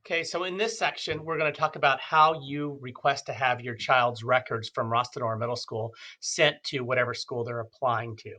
Okay, so in this section, we're going to talk about how you request to have your child's records from Rostanor Middle School sent to whatever school they're applying to.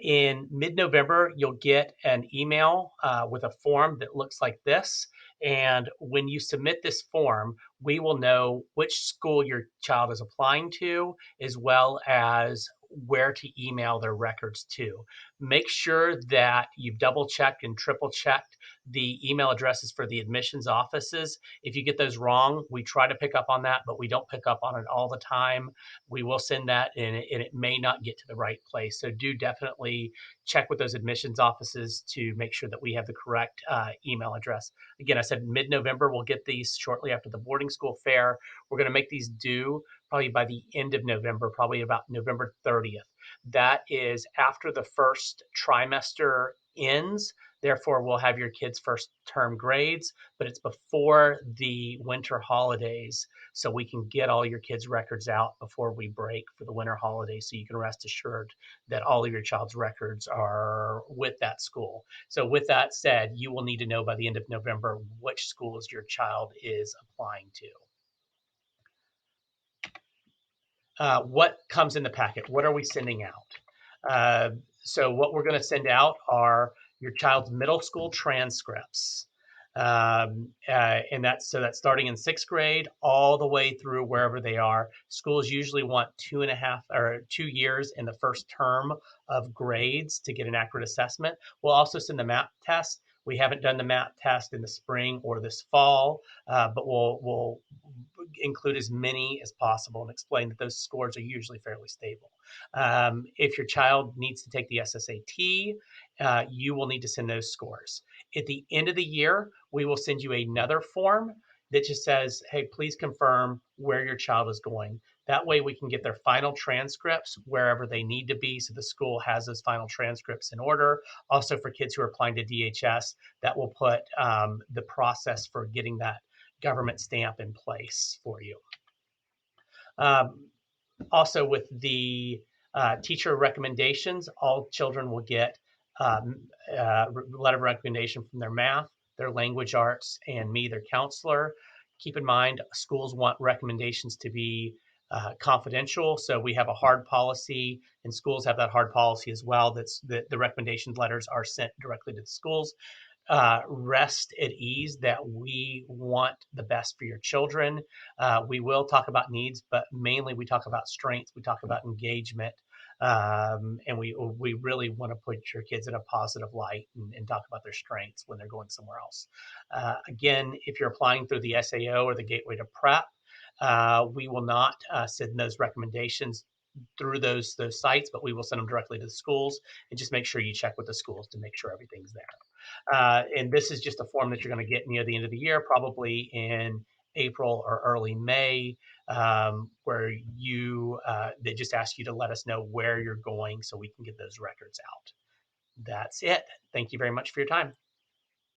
In mid-November, you'll get an email with a form that looks like this. And when you submit this form, we will know which school your child is applying to, as well as where to email their records to. Make sure that you've double checked and triple checked the email addresses for the admissions offices. If you get those wrong, we try to pick up on that, but we don't pick up on it all the time. We will send that and it may not get to the right place. So do definitely check with those admissions offices to make sure that we have the correct email address. Again, I said mid-November, we'll get these shortly after the boarding school fair. We're going to make these due probably by the end of November, probably about November 30th. That is after the first trimester ends. Therefore, we'll have your kids' first term grades, but it's before the winter holidays, so we can get all your kids' records out before we break for the winter holidays. So you can rest assured that all of your child's records are with that school. So, with that said, you will need to know by the end of November which schools your child is applying to. What comes in the packet? What are we sending out? So what we're going to send out are your child's middle school transcripts. And that's starting in sixth grade all the way through wherever they are. Schools usually want 2.5 or 2 years in the first term of grades to get an accurate assessment. We'll also send the MAP test. We haven't done the MAP test in the spring or this fall, but we'll include as many as possible and explain that those scores are usually fairly stable. If your child needs to take the SSAT, you will need to send those scores. At the end of the year, we will send you another form that just says, hey, please confirm where your child is going. That way we can get their final transcripts wherever they need to be. So the school has those final transcripts in order. Also for kids who are applying to DHS, that will put the process for getting that government stamp in place for you. Um, Also, with the teacher recommendations, all children will get a letter of recommendation from their math, their language arts, and me, their counselor. Keep in mind, schools want recommendations to be confidential, so we have a hard policy, and schools have that hard policy as well. That the recommendation letters are sent directly to the schools. Rest at ease that we want the best for your children. We will talk about needs, but mainly we talk about strengths. We talk about engagement, and we really want to put your kids in a positive light and talk about their strengths when they're going somewhere else. Again, if you're applying through the SAO or the Gateway to Prep, we will not send those recommendations through those sites, but we will send them directly to the schools and just make sure you check with the schools to make sure everything's there. And this is just a form that you're going to get near the end of the year, probably in April or early May, where they just ask you to let us know where you're going so we can get those records out. That's it. Thank you very much for your time.